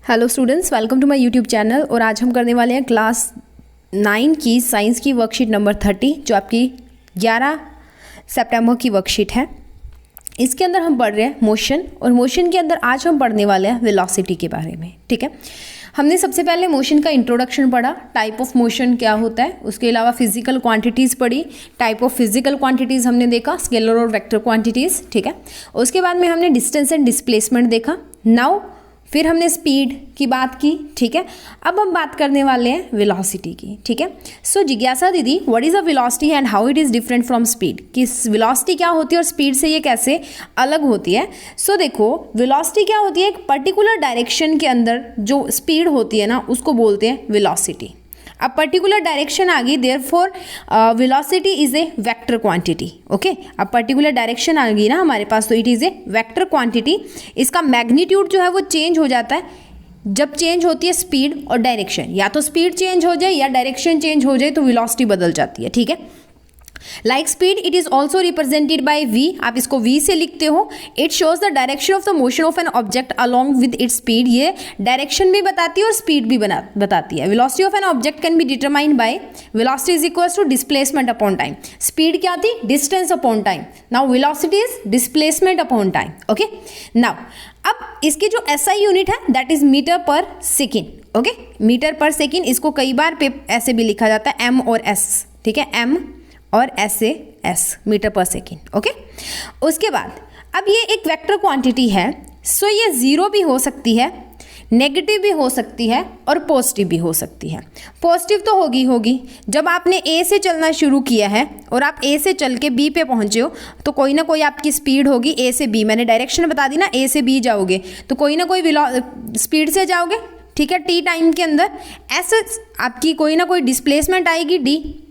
Hello students, welcome to my YouTube channel. और आज हम करने वाले हैं क्लास 9 की साइंस की वर्कशीट नंबर 30, जो आपकी 11 सितंबर की वर्कशीट है। इसके अंदर हम पढ़ रहे हैं मोशन, और मोशन के अंदर आज हम पढ़ने वाले हैं वेलोसिटी के बारे में। ठीक है, हमने सबसे पहले मोशन का इंट्रोडक्शन पढ़ा, टाइप ऑफ मोशन क्या होता है, उसके अलावा फिजिकल क्वांटिटीज़ पढ़ी, टाइप ऑफ फिजिकल क्वांटिटीज़ हमने देखा, स्केलर और वेक्टर क्वांटिटीज़। ठीक है, उसके बाद में हमने डिस्टेंस एंड डिस्प्लेसमेंट देखा। नाउ फिर हमने स्पीड की बात की। ठीक है, अब हम बात करने वाले हैं वेलोसिटी की। ठीक है, सो जिज्ञासा दीदी, what is a velocity and how it is different from speed, कि वेलोसिटी क्या होती है और स्पीड से ये कैसे अलग होती है। सो देखो, वेलोसिटी क्या होती है, एक पर्टिकुलर डायरेक्शन के अंदर जो स्पीड होती है ना, उसको बोलते हैं वेलोसिटी। अब पर्टिकुलर डायरेक्शन आ गई, therefore velocity is a vector quantity. Okay, अब पर्टिकुलर डायरेक्शन आ गई ना हमारे पास, तो it is a vector quantity. इसका मैग्नीट्यूड जो है वो चेंज हो जाता है जब चेंज होती है स्पीड और डायरेक्शन। या तो स्पीड चेंज हो जाए या डायरेक्शन चेंज हो जाए तो वेलोसिटी बदल जाती है। ठीक है, like speed it is also represented by v, आप इसको वी से लिखते हो। It shows the direction of the motion of an object along with its speed, ये डायरेक्शन भी बताती है और स्पीड भी बताती है। Velocity of an object can be determined by velocity is equal to displacement upon time. Speed क्या थी, distance upon time. Now velocity is displacement upon time. Okay, now अब इसकी जो एसआई यूनिट है that is metre per second. Okay, metre per second, इसको कई बार पे ऐसे भी लिखा जाता है, एम और एस। ठीक है, एम और S metre per second. Okay, उसके बाद अब ये एक वेक्टर क्वांटिटी है, सो ये जीरो भी हो सकती है, नेगेटिव भी हो सकती है और पॉजिटिव भी हो सकती है। पॉजिटिव तो होगी जब आपने ए से चलना शुरू किया है और आप ए से चल के बी पे पहुंचे हो, तो कोई ना कोई आपकी स्पीड होगी ए से बी। मैंने डायरेक्शन बता दी ना, ए से बी जाओगे तो कोई ना कोई स्पीड से जाओगे। ठीक है, टी टाइम के अंदर ऐसे आपकी कोई ना कोई डिस्प्लेसमेंट आएगी डी।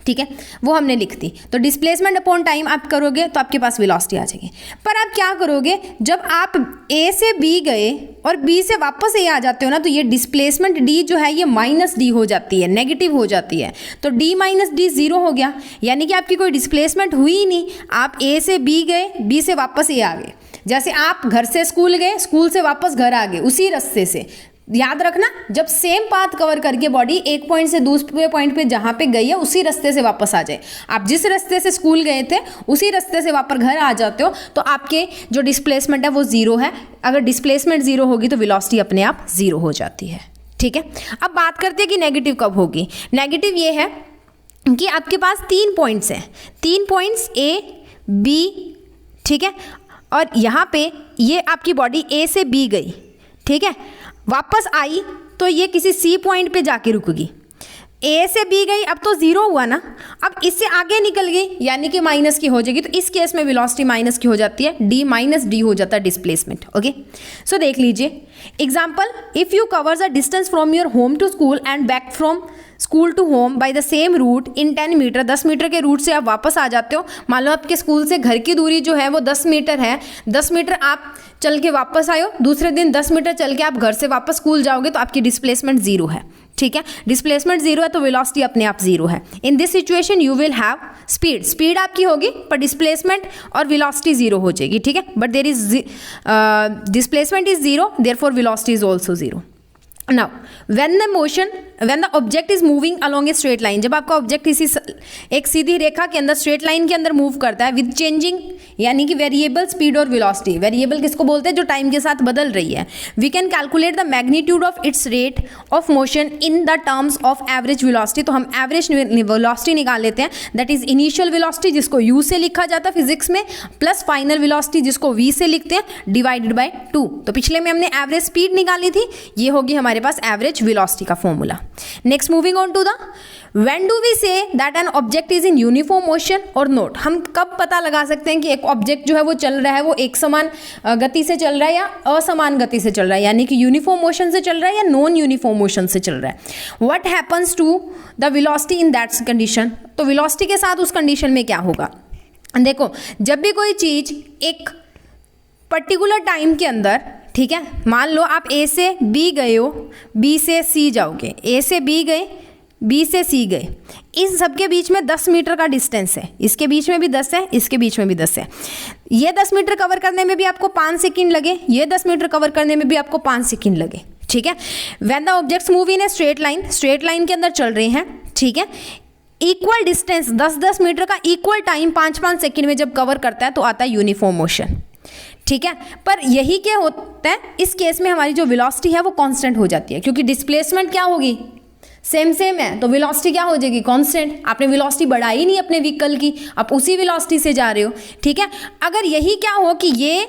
ठीक है, वो हमने लिख दी। तो डिस्प्लेसमेंट अपॉन टाइम आप करोगे तो आपके पास वेलोसिटी आ जाएगी। पर आप क्या करोगे, जब आप ए से बी गए और बी से वापस ए आ जाते हो ना, तो ये डिस्प्लेसमेंट डी जो है ये माइनस डी हो जाती है, नेगेटिव हो जाती है। तो डी माइनस डी जीरो हो गया, यानी कि आपकी कोई डिस्प्लेसमेंट हुई ही नहीं। आप ए से बी गए, बी से वापस ए आ गए। जैसे आप घर से स्कूल गए, स्कूल से वापस घर आ गए, उसी रास्ते से। याद रखना, जब सेम पाथ कवर करके बॉडी एक पॉइंट से दूसरे पॉइंट पे जहाँ पे गई है उसी रास्ते से वापस आ जाए। आप जिस रास्ते से स्कूल गए थे उसी रास्ते से वापस घर आ जाते हो, तो आपके जो डिस्प्लेसमेंट है वो जीरो है। अगर डिस्प्लेसमेंट जीरो होगी तो वेलोसिटी अपने आप जीरो हो जाती है। ठीक है, अब बात करते हैं कि नेगेटिव कब होगी। नेगेटिव ये है कि आपके पास 3 पॉइंट्स हैं, 3 पॉइंट्स ए बी। ठीक है, और यहाँ पे ये आपकी बॉडी ए से बी गई, ठीक है, वापस आई तो ये किसी सी पॉइंट पे जाके रुकेगी। ए से बी गई, अब तो जीरो हुआ ना, अब इससे आगे निकल गई यानी कि माइनस की हो जाएगी। तो इस केस में वेलोसिटी माइनस की हो जाती है, डी माइनस डी हो जाता है डिस्प्लेसमेंट। ओके, सो देख लीजिए example, if you covers a distance from your home to school and back from school to home by the same route in 10 metre, 10 metre के रूट से आप वापस आ जाते हो। मान लो आपके स्कूल से घर की दूरी जो है वो 10 मीटर है, 10 मीटर आप चल के वापस आए हो, दूसरे दिन 10 मीटर चल के आप घर से वापस स्कूल जाओगे, तो आपकी डिस्प्लेसमेंट जीरो है। ठीक है, डिस्प्लेसमेंट जीरो है तो वेलोसिटी अपने आप जीरो है। In this situation you will have speed आपकी होगी पर डिस्प्लेसमेंट और वेलोसिटी जीरो हो जाएगी। ठीक है, but there is displacement is zero, therefore velocity is also zero. Now when the object is moving along a straight line, जब आपका ऑब्जेक्ट इसी एक सीधी रेखा के अंदर स्ट्रेट लाइन के अंदर मूव करता है विद चेंजिंग, यानी कि वेरिएबल स्पीड और वेलोसिटी। वेरिएबल किसको बोलते हैं, जो टाइम के साथ बदल रही है। We can calculate the magnitude of its rate of motion in the terms of average velocity. तो हम एवरेज वेलोसिटी निकाल लेते हैं, दैट इज इनिशियल वेलोसिटी जिसको यू से लिखा जाता है फिजिक्स में, प्लस फाइनल वेलोसिटी जिसको वी से लिखते हैं, डिवाइडेड बाय 2। तो पिछले में हमने एवरेज स्पीड निकाली थी, ये होगी हमारे पास एवरेज वेलोसिटी का formula. Next, moving on to the when do we say that an object is in uniform motion और नॉट। हम कब पता लगा सकते हैं कि एक ऑब्जेक्ट जो है वो चल रहा है, वो एक समान गति से चल रहा है या असमान गति से चल रहा है, यानी कि यूनिफॉर्म मोशन से चल रहा है या नॉन यूनिफॉर्म मोशन से चल रहा है। What happens to the velocity in that condition, तो वेलोसिटी के साथ उस कंडीशन में क्या होगा। देखो, जब भी कोई चीज एक पर्टिकुलर टाइम के अंदर, ठीक है, मान लो आप ए से बी गए हो, बी से सी जाओगे, ए से बी गए, बी से सी गए, इस सब के बीच में 10 मीटर का डिस्टेंस है, इसके बीच में भी 10 है, इसके बीच में भी 10 है। ये 10 मीटर कवर करने में भी आपको 5 सेकंड लगे, ये 10 मीटर कवर करने में भी आपको 5 सेकंड लगे। ठीक है। When the objects move in a straight line के अंदर चल रहे हैं, ठीक है, इक्वल डिस्टेंस 10-10 मीटर का इक्वल टाइम 5-5 सेकंड में जब कवर करता है तो आता है यूनिफॉर्म मोशन, ठीक है। पर यही क्या होता है, इस केस में हमारी जो वेलोसिटी है वो कांस्टेंट हो जाती है, क्योंकि डिस्प्लेसमेंट क्या होगी, सेम है, तो वेलोसिटी क्या हो जाएगी, कांस्टेंट। आपने वेलोसिटी बढ़ाई नहीं अपने व्हीकल की, आप उसी वेलोसिटी से जा रहे हो, ठीक है। अगर यही क्या हो कि ये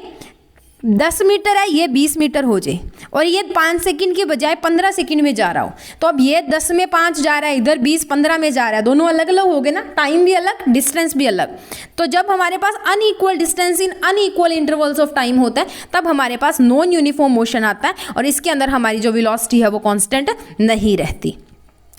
10 मीटर है, ये 20 मीटर हो जाए और ये 5 सेकंड की बजाय 15 सेकंड में जा रहा हो, तो अब ये 10 में 5 जा रहा है, इधर 20-15 में जा रहा है, दोनों अलग अलग हो गए ना, टाइम भी अलग, डिस्टेंस भी अलग। तो जब हमारे पास unequal distance in unequal intervals of time होता है, तब हमारे पास नॉन यूनिफॉर्म मोशन आता है और इसके अंदर हमारी जो वेलोसिटी है वो कांस्टेंट नहीं रहती,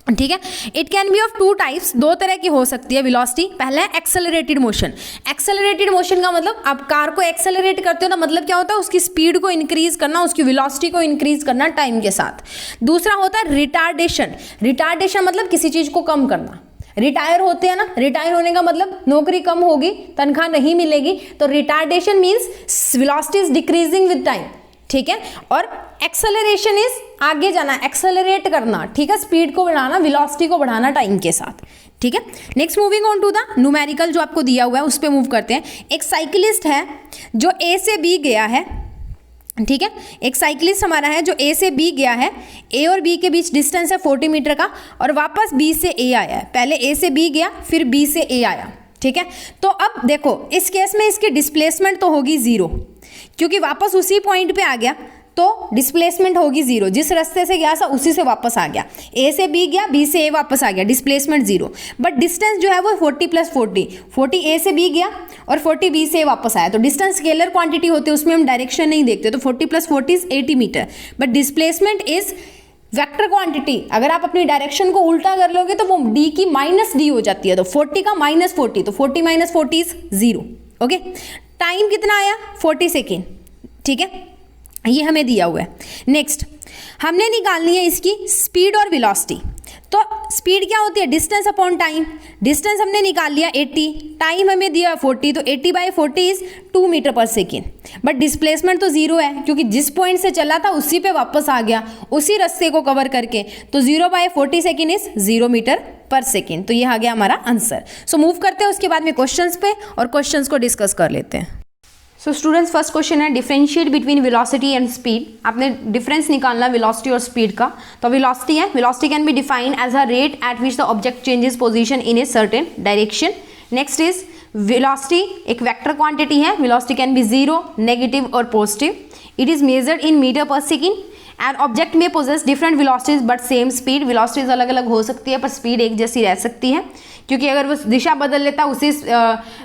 ठीक है। It can be of 2 types, 2 तरह की हो सकती है वेलोसिटी। पहला है एक्सेलरेटेड मोशन। एक्सेलरेटेड मोशन का मतलब, आप कार को एक्सेलरेट करते हो ना, मतलब क्या होता है, उसकी स्पीड को इंक्रीज करना, उसकी वेलोसिटी को इंक्रीज करना टाइम के साथ। दूसरा होता है रिटार्डेशन। रिटार्डेशन मतलब किसी चीज को कम करना। रिटायर होते हैं ना, रिटायर होने का मतलब नौकरी कम होगी, तनख्वाह नहीं मिलेगी, तो retardation means velocity is decreasing with time, ठीक है। और एक्सेलरेशन इज आगे जाना, एक्सेलरेट करना, ठीक है, स्पीड को बढ़ाना, वेलोसिटी को बढ़ाना टाइम के साथ, ठीक है। Next moving on to the numerical जो आपको दिया हुआ है उस पर मूव करते हैं। एक साइकिलिस्ट है जो ए से बी गया है, ठीक है, एक साइकिलिस्ट हमारा है जो ए से बी गया है, ए और बी के बीच डिस्टेंस है 40 मीटर का, और वापस बी से ए आया है। पहले ए से बी गया, फिर बी से ए आया, ठीक है। तो अब देखो इस केस में इसकी डिस्प्लेसमेंट तो होगी 0, क्योंकि वापस उसी पॉइंट पे आ गया, तो डिस्प्लेसमेंट होगी 0। जिस रास्ते से गया था उसी से वापस आ गया, ए से बी गया, बी से ए वापस आ गया, डिस्प्लेसमेंट 0। बट डिस्टेंस जो है वो 40+40 ए से बी गया और 40 बी से ए वापस आया। तो डिस्टेंस स्केलर क्वांटिटी होती है, उसमें हम डायरेक्शन नहीं देखते, तो 40+40 is 80 metre, but displacement is vector quantity. अगर आप अपनी डायरेक्शन को उल्टा कर लोगे तो वो डी की -d हो जाती है, तो 40 का -40, तो 40 - 40 इज 0, ओके। टाइम कितना आया, 40 सेकेंड, ठीक है, ये हमें दिया हुआ है। नेक्स्ट हमने निकालनी है इसकी स्पीड और वेलोसिटी। तो स्पीड क्या होती है, डिस्टेंस अपॉन टाइम। डिस्टेंस हमने निकाल लिया 80, टाइम हमें दिया 40, तो 80/40 is 2 metre per second. But displacement तो 0 है, क्योंकि जिस पॉइंट से चला था उसी पे वापस आ गया, उसी रास्ते को कवर करके, तो 0/40 second is 0 metre per second. तो ये आ गया हमारा आंसर। सो मूव करते हैं उसके बाद में क्वेश्चंस पे और क्वेश्चंस को डिस्कस कर लेते हैं। सो स्टूडेंट्स फर्स्ट क्वेश्चन है differentiate between velocity and speed. आपने डिफरेंस निकालना वेलोसिटी और स्पीड का। तो वेलोसिटी है, velocity can be defined as a rate at which the object changes position in a certain direction. Next is velocity एक vector quantity है, velocity can be 0, negative और पॉजिटिव। It is measured in metre per second and object में possess different velocities but same speed. Velocities अलग अलग हो सकती है पर स्पीड एक जैसी रह सकती है, क्योंकि अगर वो दिशा बदल लेता है उसी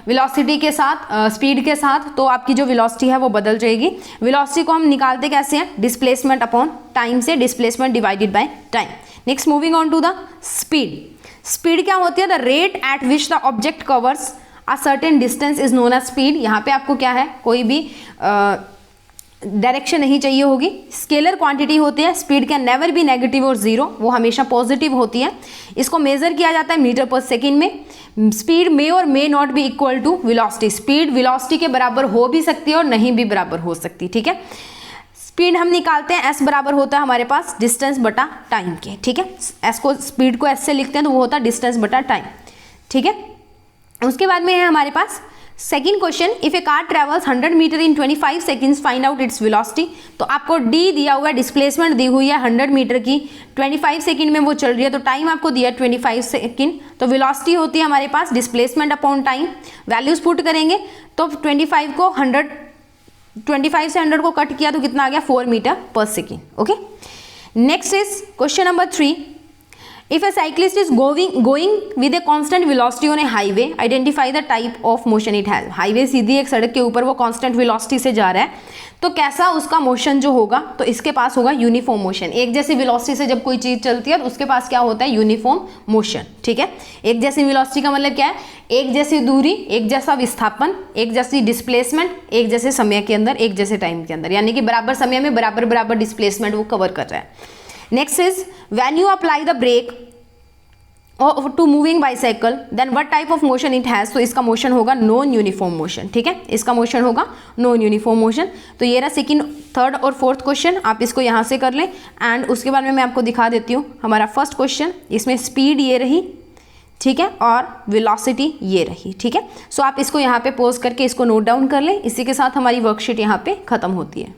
वेलोसिटी के साथ, स्पीड के साथ, तो आपकी जो वेलोसिटी है वो बदल जाएगी। वेलोसिटी को हम निकालते कैसे हैं, डिस्प्लेसमेंट अपॉन टाइम से, displacement divided by time. Next moving on to the speed. Speed क्या होती है, the rate at which the object covers a certain distance is known as speed. यहाँ पे आपको क्या है, कोई भी डायरेक्शन नहीं चाहिए होगी। स्केलर क्वांटिटी होती है, speed can never be negative और 0, वो हमेशा पॉजिटिव होती है। इसको मेजर किया जाता है मीटर पर सेकेंड में। स्पीड मे और may not be equal to velocity. Speed velocity के बराबर हो भी सकती है और नहीं भी बराबर हो सकती, ठीक है। स्पीड हम निकालते हैं, एस बराबर होता है हमारे पास डिस्टेंस बटा टाइम के, ठीक है। एस को, स्पीड को एस से लिखते हैं तो वो होता है डिस्टेंस बटा टाइम, ठीक है। उसके बाद में है हमारे पास second question, if a car travels 100 metre in 25 seconds find out its velocity. तो आपको डी दिया हुआ है, डिस्प्लेसमेंट दी हुई है 100 मीटर की, 25 सेकेंड में वो चल रही है, तो टाइम आपको दिया है 25 सेकेंड। तो वेलोसिटी होती है हमारे पास displacement upon time. Values put करेंगे तो 25 को 100, 25 से 100 को कट किया तो कितना आ गया, 4 metre per second, okay. Next is question number 3, if a cyclist is going with a constant velocity on a highway, identify the type of motion it has। Highway सीधी एक सड़क के ऊपर वो कांस्टेंट वेलोसिटी से जा रहा है, तो कैसा उसका मोशन जो होगा, तो इसके पास होगा यूनिफॉर्म मोशन। एक जैसी वेलोसिटी से जब कोई चीज चलती है तो उसके पास क्या होता है, यूनिफॉर्म मोशन, ठीक है। एक जैसी वेलोसिटी का मतलब क्या है, एक जैसी दूरी, एक जैसा विस्थापन, एक जैसी डिस्प्लेसमेंट, एक जैसे समय के अंदर, एक जैसे टाइम के अंदर, यानी कि बराबर समय में बराबर बराबर डिस्प्लेसमेंट वो कवर कर रहा है। Next is when you apply the brake to moving bicycle, then what type of motion it has, तो इसका मोशन होगा नॉन यूनिफॉर्म मोशन, ठीक है, इसका मोशन होगा नॉन यूनिफॉर्म मोशन। तो ये रहा सेकंड, थर्ड और फोर्थ क्वेश्चन, आप इसको यहाँ से कर लें। एंड उसके बाद में मैं आपको दिखा देती हूँ हमारा फर्स्ट क्वेश्चन, इसमें स्पीड ये रही, ठीक है, और वेलोसिटी ये रही, ठीक है। सो आप इसको यहाँ पे पॉज करके इसको नोट डाउन कर लें। इसी के साथ हमारी वर्कशीट यहाँ पे खत्म होती है।